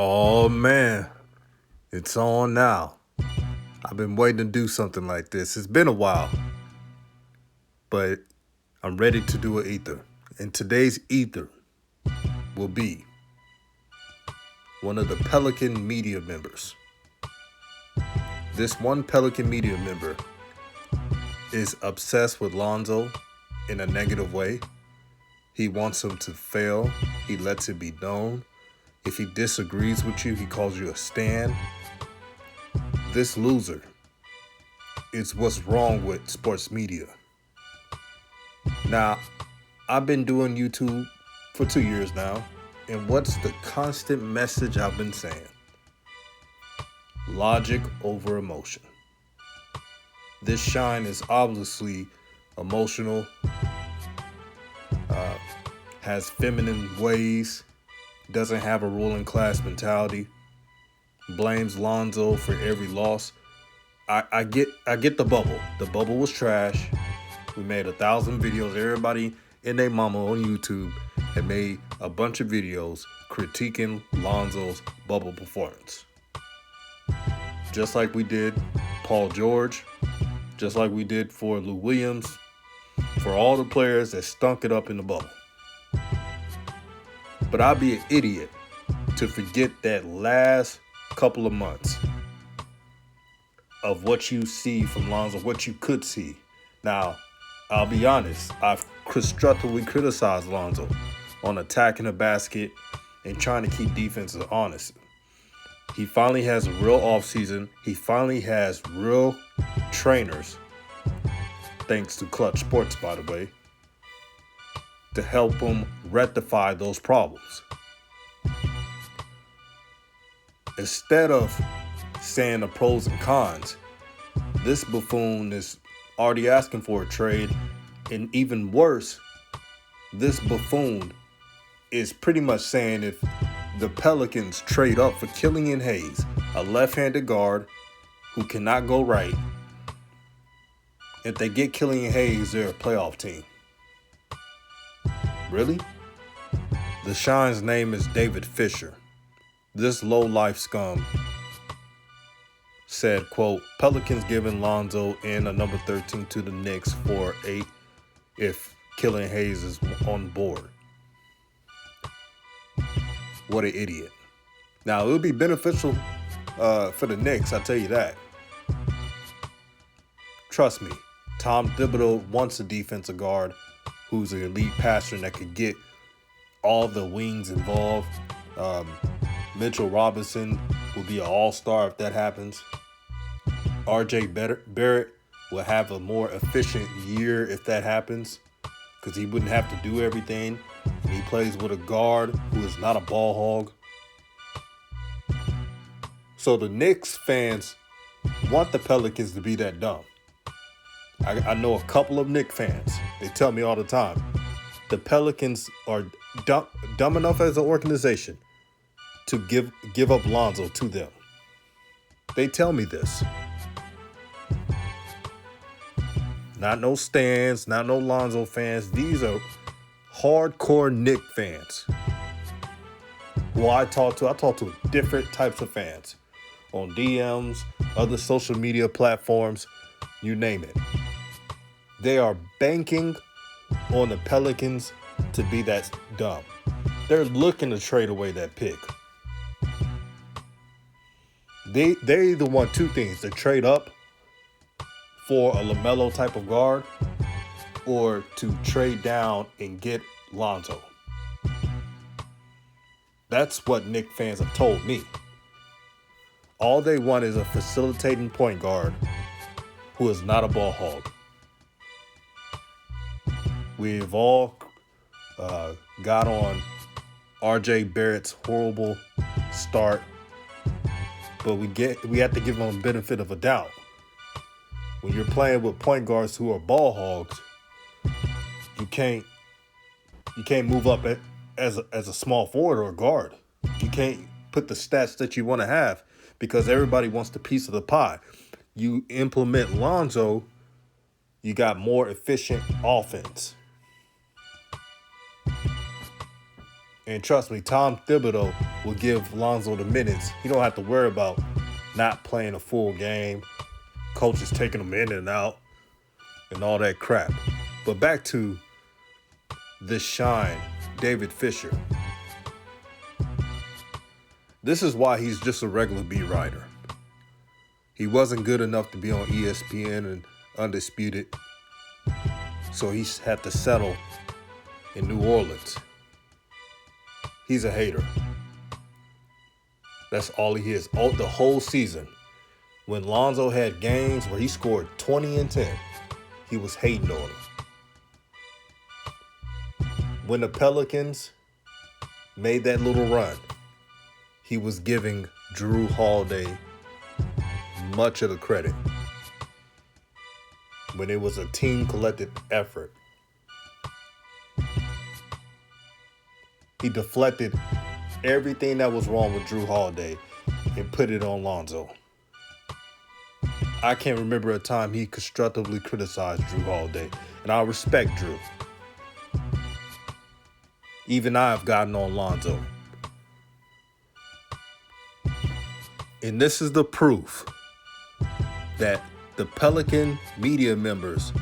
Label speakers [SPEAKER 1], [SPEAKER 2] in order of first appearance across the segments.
[SPEAKER 1] Oh man, it's on now. I've been waiting to do something like this. It's been a while, but I'm ready to do an ether. And today's ether will be one of the Pelican media members. This one Pelican media member is obsessed with Lonzo in a negative way. He wants him to fail. He lets it be known. If he disagrees with you, he calls you a stan. This loser is what's wrong with sports media. Now, I've been doing YouTube for 2 years now, and what's the constant message I've been saying? Logic over emotion. This shine is obviously emotional, has feminine ways, doesn't have a ruling class mentality, blames Lonzo for every loss. I get the bubble. The bubble was trash. We made 1,000 videos. Everybody and their mama on YouTube had made a bunch of videos critiquing Lonzo's bubble performance. Just like we did Paul George, just like we did for Lou Williams, for all the players that stunk it up in the bubble. But I'd be an idiot to forget that last couple of months of what you see from Lonzo, what you could see. Now, I'll be honest, I've constructively criticized Lonzo on attacking the basket and trying to keep defenses honest. He finally has a real offseason. He finally has real trainers, thanks to Clutch Sports, by the way, to help him rectify those problems. Instead of saying the pros and cons, this buffoon is already asking for a trade. And even worse, this buffoon is pretty much saying if the Pelicans trade up for Killian Hayes, a left-handed guard who cannot go right, if they get Killian Hayes, they're a playoff team. Really? The Shine's name is David Fisher. This low-life scum said, quote, Pelicans giving Lonzo and a number 13 to the Knicks for 8 if Killian Hayes is on board. What an idiot. Now, it would be beneficial for the Knicks, I'll tell you that. Trust me, Tom Thibodeau wants a defensive guard who's an elite passer and that could get all the wings involved. Mitchell Robinson will be an all-star if that happens. R.J. Barrett will have a more efficient year if that happens because he wouldn't have to do everything. And he plays with a guard who is not a ball hog. So the Knicks fans want the Pelicans to be that dumb. I know a couple of Knicks fans. They tell me all the time, the Pelicans are dumb enough as an organization to give up Lonzo to them. They tell me this. Not no stans, not no Lonzo fans. These are hardcore Knicks fans who I talk to different types of fans on DMs, other social media platforms, you name it. They are banking on the Pelicans to be that dumb. They're looking to trade away that pick. They either want two things: to trade up for a LaMelo type of guard or to trade down and get Lonzo. That's what Knicks fans have told me. All they want is a facilitating point guard who is not a ball hog. We've all got on R.J. Barrett's horrible start, but we have to give him a benefit of a doubt. When you're playing with point guards who are ball hogs, you can't move up as a small forward or a guard. You can't put the stats that you want to have because everybody wants the piece of the pie. You implement Lonzo, you got more efficient offense. And trust me, Tom Thibodeau will give Lonzo the minutes. He don't have to worry about not playing a full game, coaches taking him in and out, and all that crap. But back to this shine, David Fisher. This is why he's just a regular beat writer. He wasn't good enough to be on ESPN and Undisputed, so he had to settle in New Orleans. He's a hater. That's all he is. The whole season, when Lonzo had games where he scored 20 and 10, he was hating on him. When the Pelicans made that little run, he was giving Drew Holiday much of the credit. When it was a team collective effort, he deflected everything that was wrong with Drew Holiday and put it on Lonzo. I can't remember a time he constructively criticized Drew Holiday, and I respect Drew. Even I have gotten on Lonzo. And this is the proof that the Pelican media members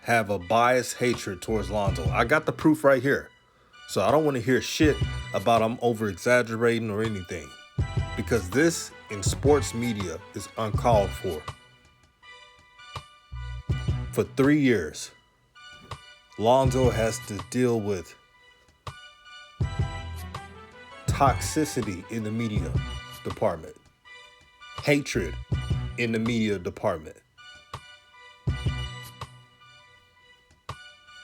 [SPEAKER 1] have a biased hatred towards Lonzo. I got the proof right here. So I don't want to hear shit about I'm over-exaggerating or anything. Because this in sports media is uncalled for. For 3 years, Lonzo has to deal with toxicity in the media department. Hatred in the media department.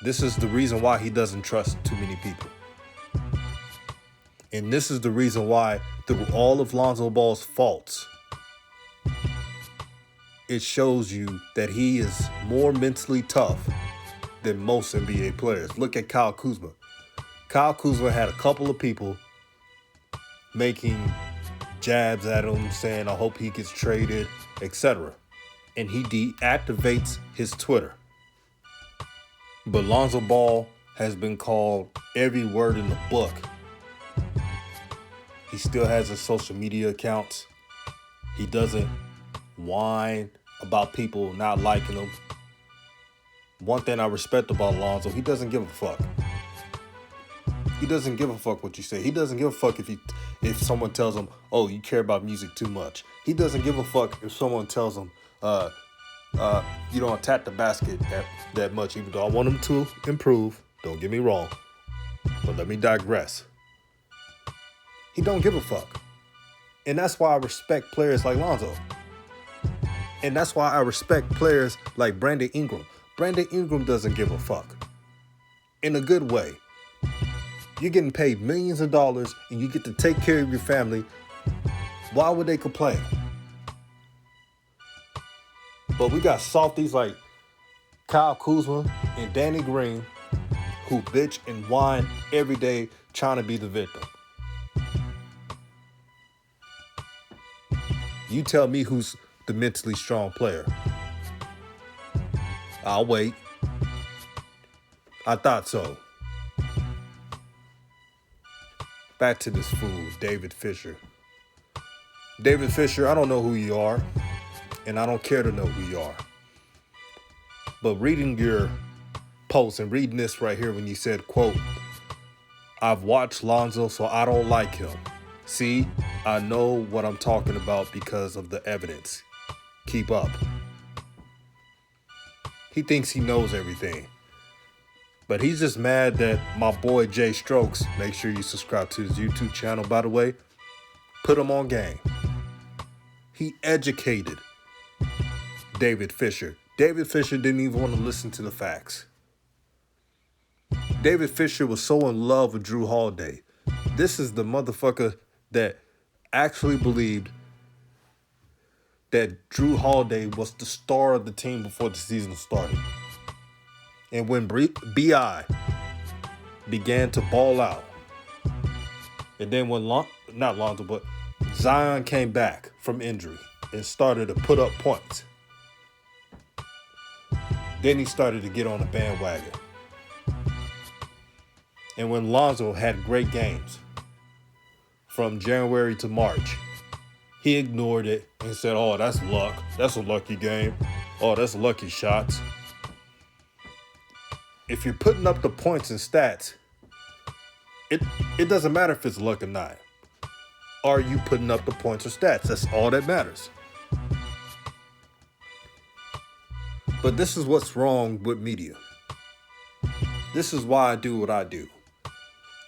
[SPEAKER 1] This is the reason why he doesn't trust too many people. And this is the reason why, through all of Lonzo Ball's faults, it shows you that he is more mentally tough than most NBA players. Look at Kyle Kuzma. Kyle Kuzma had a couple of people making jabs at him, saying, I hope he gets traded, etc. And he deactivates his Twitter. But Lonzo Ball has been called every word in the book. He still has his social media accounts. He doesn't whine about people not liking him. One thing I respect about Lonzo, he doesn't give a fuck. He doesn't give a fuck what you say. He doesn't give a fuck if someone tells him, oh, you care about music too much. He doesn't give a fuck if someone tells him, you don't attack the basket that much, even though I want him to improve. Don't get me wrong. But let me digress. He don't give a fuck. And that's why I respect players like Lonzo. And that's why I respect players like Brandon Ingram. Brandon Ingram doesn't give a fuck. In a good way. You're getting paid millions of dollars and you get to take care of your family. Why would they complain? But we got softies like Kyle Kuzma and Danny Green who bitch and whine every day trying to be the victim. You tell me who's the mentally strong player. I'll wait. I thought so. Back to this fool, David Fisher. David Fisher, I don't know who you are, and I don't care to know who you are. But reading your post and reading this right here when you said, quote, I've watched Lonzo, so I don't like him. See, I know what I'm talking about because of the evidence. Keep up. He thinks he knows everything. But he's just mad that my boy Jay Strokes, make sure you subscribe to his YouTube channel, by the way, put him on game. He educated David Fisher. David Fisher didn't even want to listen to the facts. David Fisher was so in love with Drew Holiday. This is the motherfucker that actually believed that Drew Holiday was the star of the team before the season started. And when B.I. began to ball out, and then when not Lonzo, but Zion came back from injury and started to put up points, then he started to get on the bandwagon. And when Lonzo had great games from January to March, he ignored it and said, oh, that's luck. That's a lucky game. Oh, that's lucky shots. If you're putting up the points and stats, it doesn't matter if it's luck or not. Are you putting up the points or stats? That's all that matters. But this is what's wrong with media. This is why I do what I do.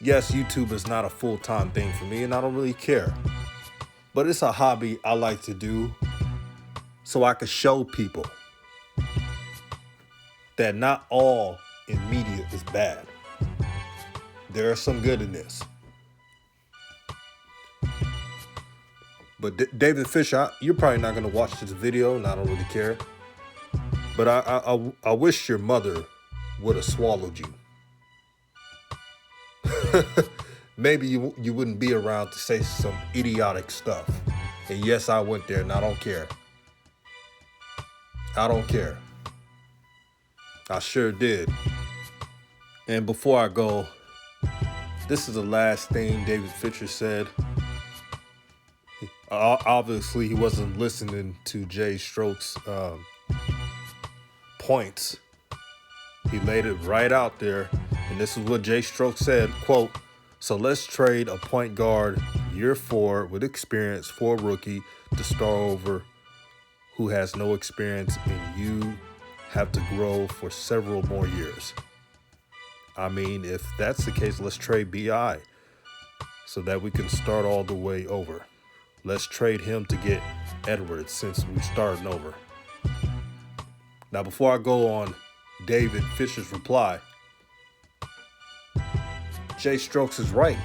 [SPEAKER 1] Yes, YouTube is not a full-time thing for me, and I don't really care. But it's a hobby I like to do so I can show people that not all in media is bad. There is some good in this. But David Fisher, you're probably not going to watch this video, and I don't really care. But I wish your mother would have swallowed you. Maybe you wouldn't be around to say some idiotic stuff. And yes, I went there, and I don't care. I don't care. I sure did. And before I go, this is the last thing David Fisher said. Obviously, he wasn't listening to Jay Stroke's points. He laid it right out there. And this is what Jay Stroke said, quote, so let's trade a point guard year 4 with experience for a rookie to start over who has no experience, and you have to grow for several more years. I mean, if that's the case, let's trade BI so that we can start all the way over. Let's trade him to get Edwards since we're starting over. Now, before I go on David Fisher's reply, Jay Strokes is right.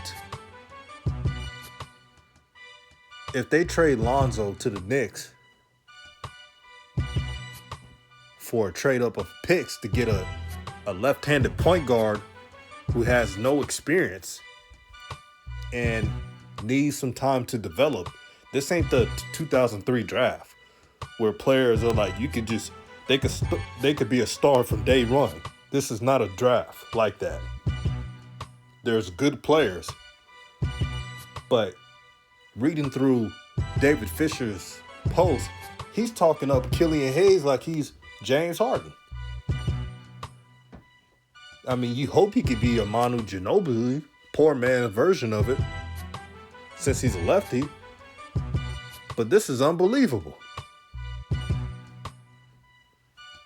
[SPEAKER 1] If they trade Lonzo to the Knicks for a trade up of picks to get a left-handed point guard who has no experience and needs some time to develop, this ain't the 2003 draft where players are like, they could be a star from day one. This is not a draft like that. There's good players, but reading through David Fisher's post, he's talking up Killian Hayes like he's James Harden. I mean, you hope he could be a Manu Ginobili, poor man version of it, since he's a lefty. But this is unbelievable.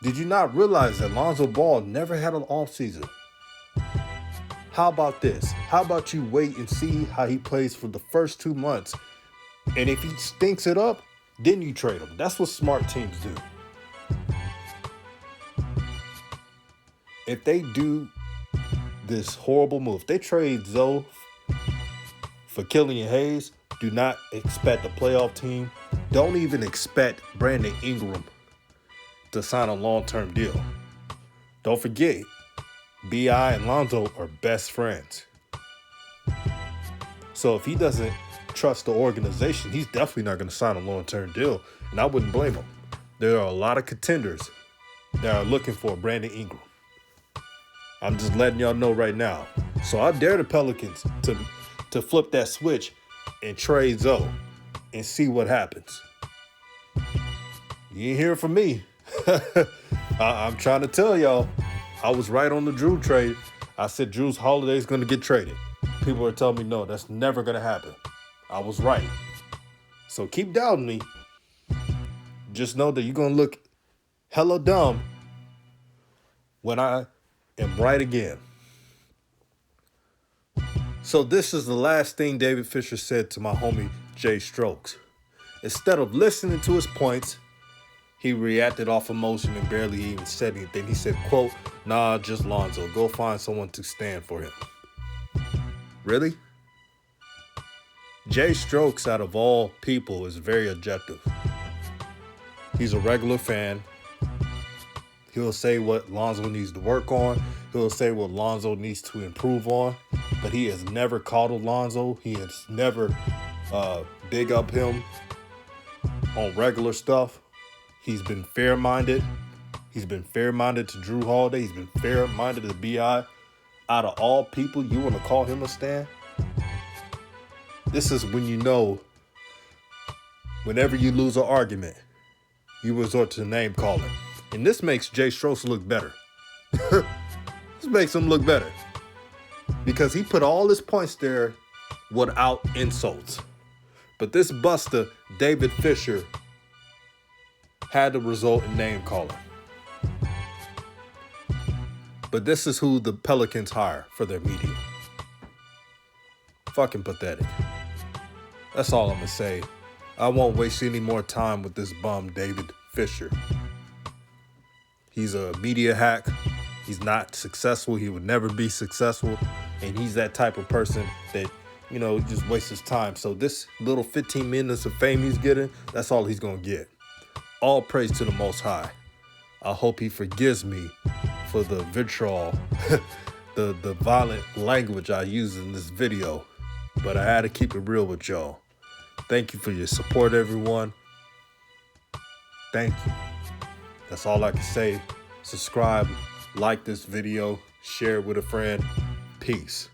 [SPEAKER 1] Did you not realize that Lonzo Ball never had an offseason? How about this? How about you wait and see how he plays for the first 2 months? And if he stinks it up, then you trade him. That's what smart teams do. If they do this horrible move, they trade Zoe for Killian Hayes, do not expect a playoff team. Don't even expect Brandon Ingram to sign a long-term deal. Don't forget, B.I. and Lonzo are best friends. So if he doesn't trust the organization, he's definitely not going to sign a long-term deal. And I wouldn't blame him. There are a lot of contenders that are looking for Brandon Ingram. I'm just letting y'all know right now. So I dare the Pelicans to flip that switch and trade Zoe and see what happens. You ain't hear from me. I'm trying to tell y'all, I was right on the Drew trade. I said Drew's Holiday's going to get traded. People are telling me, no, that's never going to happen. I was right. So keep doubting me. Just know that you're going to look hella dumb when I am right again. So this is the last thing David Fisher said to my homie Jay Strokes. Instead of listening to his points, he reacted off emotion and barely even said anything. He said, quote, nah, just Lonzo. Go find someone to stand for him. Really? Jay Strokes, out of all people, is very objective. He's a regular fan. He'll say what Lonzo needs to work on. He'll say what Lonzo needs to improve on. But he has never coddled Lonzo. He has never big up him on regular stuff. He's been fair-minded. He's been fair-minded to Drew Holiday. He's been fair-minded to B.I. out of all people, you want to call him a stan? This is when you know, whenever you lose an argument, you resort to name calling. And this makes Jay Strauss look better. This makes him look better. Because he put all his points there without insults. But this buster, David Fisher, had to result in name calling. But this is who the Pelicans hire for their media. Fucking pathetic. That's all I'm gonna say. I won't waste any more time with this bum, David Fisher. He's a media hack. He's not successful. He would never be successful. And he's that type of person that, just wastes his time. So this little 15 minutes of fame he's getting, that's all he's gonna get. All praise to the Most High. I hope he forgives me for the vitriol, the violent language I use in this video. But I had to keep it real with y'all. Thank you for your support, everyone. Thank you. That's all I can say. Subscribe, like this video, share it with a friend. Peace.